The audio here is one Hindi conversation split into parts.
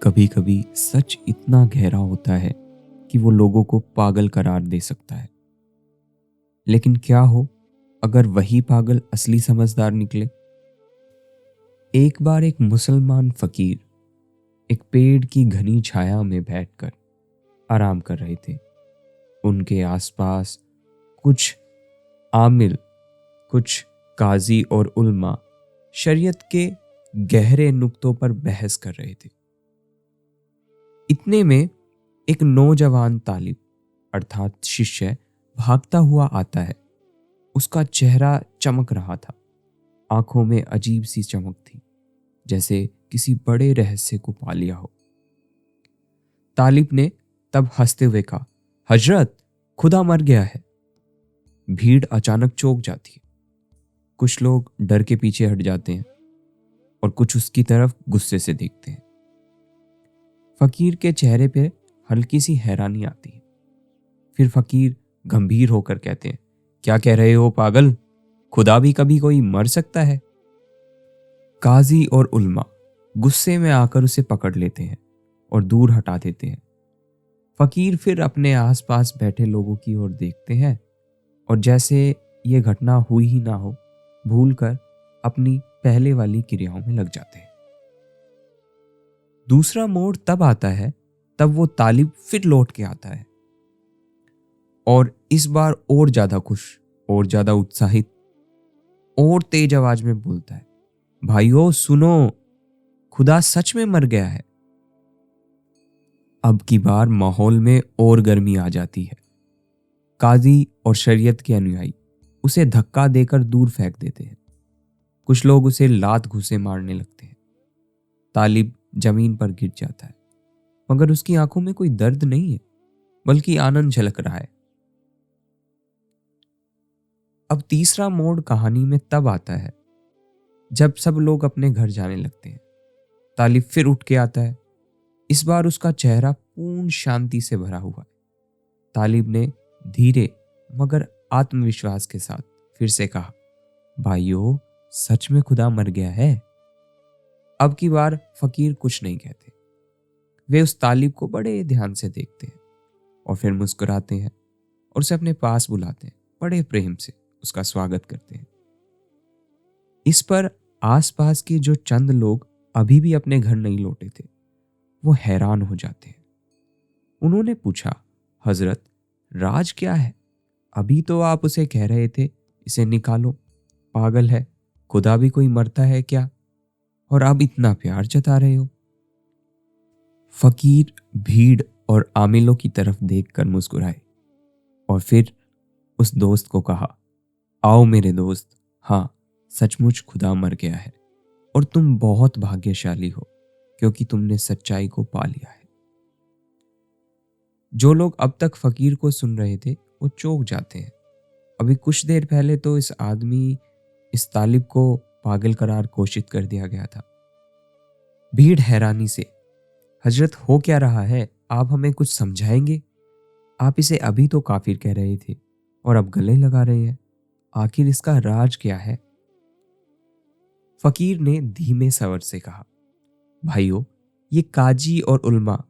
कभी कभी सच इतना गहरा होता है कि वो लोगों को पागल करार दे सकता है। लेकिन क्या हो अगर वही पागल असली समझदार निकले। एक बार एक मुसलमान फकीर एक पेड़ की घनी छाया में बैठकर आराम कर रहे थे। उनके आसपास कुछ आमिल, कुछ काजी और उल्मा शरीयत के गहरे नुक्तों पर बहस कर रहे थे। इतने में एक नौजवान तालिब अर्थात शिष्य भागता हुआ आता है। उसका चेहरा चमक रहा था, आंखों में अजीब सी चमक थी, जैसे किसी बड़े रहस्य को पा लिया हो। तालिब ने तब हंसते हुए कहा, हजरत, खुदा मर गया है। भीड़ अचानक चौंक जाती है। कुछ लोग डर के पीछे हट जाते हैं और कुछ उसकी तरफ गुस्से से देखते हैं। फकीर के चेहरे पे हल्की सी हैरानी आती है। फिर फकीर गंभीर होकर कहते हैं, क्या कह रहे हो पागल, खुदा भी कभी कोई मर सकता है। काजी और उल्मा गुस्से में आकर उसे पकड़ लेते हैं और दूर हटा देते हैं। फकीर फिर अपने आसपास बैठे लोगों की ओर देखते हैं और जैसे ये घटना हुई ही ना हो, भूलकर अपनी पहले वाली क्रियाओं में लग जाते हैं। दूसरा मोड़ तब आता है तब वो तालिब फिर लौट के आता है और इस बार और ज्यादा खुश, और ज्यादा उत्साहित, और तेज आवाज में बोलता है, भाइयों सुनो, खुदा सच में मर गया है। अब की बार माहौल में और गर्मी आ जाती है। काजी और शरीयत के अनुयायी उसे धक्का देकर दूर फेंक देते हैं। कुछ लोग उसे लात घुसे मारने लगते हैं। तालिब जमीन पर गिर जाता है, मगर उसकी आंखों में कोई दर्द नहीं है, बल्कि आनंद झलक रहा है। अब तीसरा मोड़ कहानी में तब आता है जब सब लोग अपने घर जाने लगते हैं। तालिब फिर उठ के आता है। इस बार उसका चेहरा पूर्ण शांति से भरा हुआ है। तालिब ने धीरे मगर आत्मविश्वास के साथ फिर से कहा, भाइयों, सच में खुदा मर गया है। अब की बार फकीर कुछ नहीं कहते। वे उस तालिब को बड़े ध्यान से देखते हैं और फिर मुस्कुराते हैं और उसे अपने पास बुलाते हैं। बड़े प्रेम से उसका स्वागत करते हैं। इस पर आसपास के जो चंद लोग अभी भी अपने घर नहीं लौटे थे, वो हैरान हो जाते हैं। उन्होंने पूछा, हजरत, राज क्या है? अभी तो आप उसे कह रहे थे इसे निकालो, पागल है, खुदा भी कोई मरता है क्या? और अब इतना प्यार जता रहे हो। फकीर भीड़ और आमिलों की तरफ देखकर मुस्कुराए और फिर उस दोस्त को कहा, आओ मेरे दोस्त, हाँ, सचमुच खुदा मर गया है और तुम बहुत भाग्यशाली हो क्योंकि तुमने सच्चाई को पा लिया है। जो लोग अब तक फकीर को सुन रहे थे वो चौंक जाते हैं। अभी कुछ देर पहले तो इस तालिब को पागल करार घोषित कर दिया गया था। भीड़ हैरानी से, हजरत हो क्या रहा है? आप हमें कुछ समझाएंगे? आप इसे अभी तो काफिर कह रहे थे और अब गले लगा रहे हैं। आखिर इसका राज क्या है? फकीर ने धीमे स्वर से कहा, भाइयों, ये काजी और उल्मा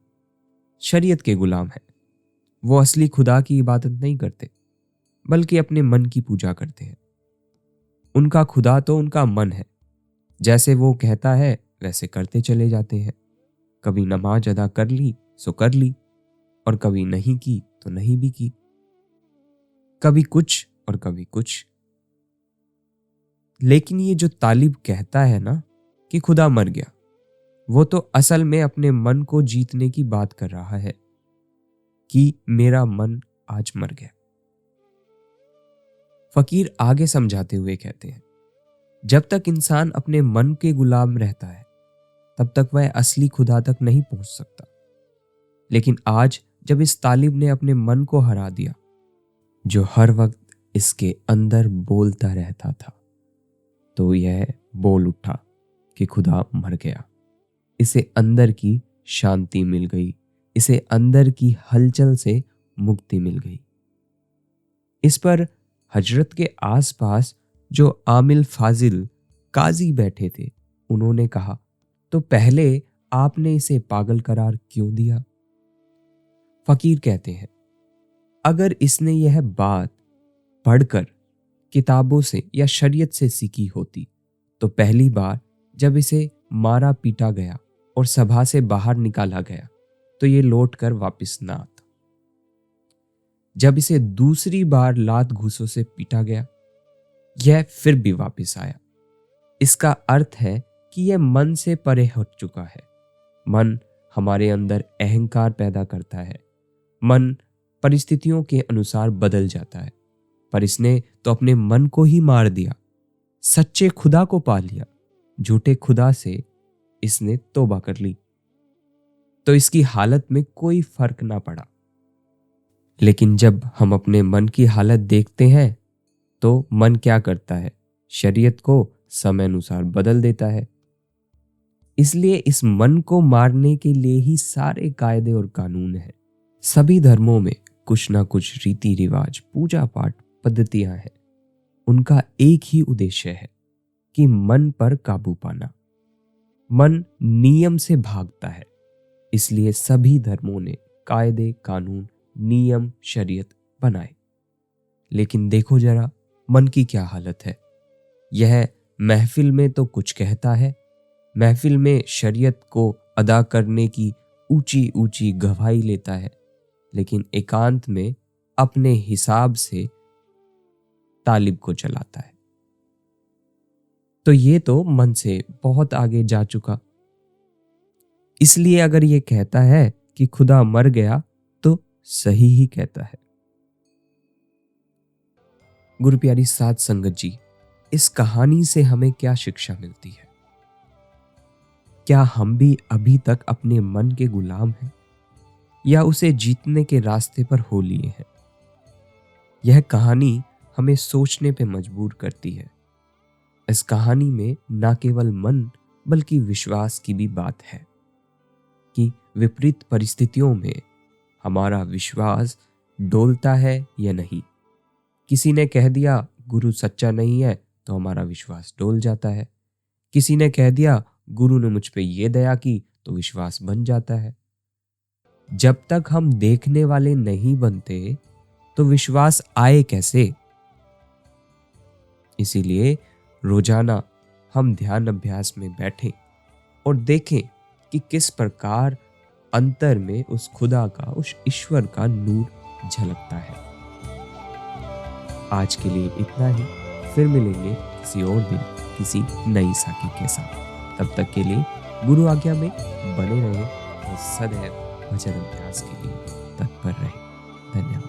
शरीयत के गुलाम हैं। वो असली खुदा की इबादत नहीं करते, बल्कि अपने मन की पूजा करते हैं। उनका खुदा तो उनका मन है। जैसे वो कहता है वैसे करते चले जाते हैं। कभी नमाज अदा कर ली सो कर ली, और कभी नहीं की तो नहीं भी की। कभी कुछ और कभी कुछ। लेकिन ये जो तालिब कहता है ना कि खुदा मर गया, वो तो असल में अपने मन को जीतने की बात कर रहा है कि मेरा मन आज मर गया। फकीर आगे समझाते हुए कहते हैं, जब तक इंसान अपने मन के गुलाम रहता है तब तक वह असली खुदा तक नहीं पहुंच सकता। लेकिन आज जब इस तालिब ने अपने मन को हरा दिया, जो हर वक्त इसके अंदर बोलता रहता था, तो यह बोल उठा कि खुदा मर गया। इसे अंदर की शांति मिल गई, इसे अंदर की हलचल से मुक्ति मिल गई। इस पर हजरत के आसपास जो आमिल फाजिल काजी बैठे थे, उन्होंने कहा, तो पहले आपने इसे पागल करार क्यों दिया? फकीर कहते हैं, अगर इसने यह बात पढ़कर किताबों से या शरीयत से सीखी होती तो पहली बार जब इसे मारा पीटा गया और सभा से बाहर निकाला गया तो ये लौट कर वापिस ना आता। जब इसे दूसरी बार लात घूसों से पीटा गया, यह फिर भी वापिस आया। इसका अर्थ है कि यह मन से परे हट चुका है। मन हमारे अंदर अहंकार पैदा करता है। मन परिस्थितियों के अनुसार बदल जाता है, पर इसने तो अपने मन को ही मार दिया, सच्चे खुदा को पा लिया। झूठे खुदा से इसने तौबा कर ली, तो इसकी हालत में कोई फर्क ना पड़ा। लेकिन जब हम अपने मन की हालत देखते हैं तो मन क्या करता है? शरीयत को समय अनुसार बदल देता है। इसलिए इस मन को मारने के लिए ही सारे कायदे और कानून हैं। सभी धर्मों में कुछ ना कुछ रीति रिवाज, पूजा पाठ, पद्धतियां हैं। उनका एक ही उद्देश्य है कि मन पर काबू पाना। मन नियम से भागता है, इसलिए सभी धर्मों ने कायदे, कानून, नियम, शरीयत बनाए। लेकिन देखो जरा मन की क्या हालत है। यह महफिल में तो कुछ कहता है, महफिल में शरीयत को अदा करने की ऊंची ऊंची गवाही लेता है, लेकिन एकांत में अपने हिसाब से तालिब को चलाता है। तो ये तो मन से बहुत आगे जा चुका। इसलिए अगर ये कहता है कि खुदा मर गया तो सही ही कहता है। गुरु प्यारी साध संगत जी, इस कहानी से हमें क्या शिक्षा मिलती है? क्या हम भी अभी तक अपने मन के गुलाम हैं या उसे जीतने के रास्ते पर हो लिए हैं? यह कहानी हमें सोचने पे मजबूर करती है। इस कहानी में न केवल मन बल्कि विश्वास की भी बात है कि विपरीत परिस्थितियों में हमारा विश्वास डोलता है या नहीं। किसी ने कह दिया गुरु सच्चा नहीं है तो हमारा विश्वास डोल जाता है। किसी ने कह दिया गुरु ने मुझ पे ये दया की तो विश्वास बन जाता है। जब तक हम देखने वाले नहीं बनते तो विश्वास आए कैसे? इसीलिए रोजाना हम ध्यान अभ्यास में बैठें और देखें कि किस प्रकार अंतर में उस खुदा का, उस ईश्वर का नूर झलकता है। आज के लिए इतना ही। फिर मिलेंगे किसी और दिन किसी नई साखी के साथ। तब तक के लिए गुरु आज्ञा में बने रहें और सदैव भजन अभ्यास के लिए तत्पर रहें। धन्यवाद।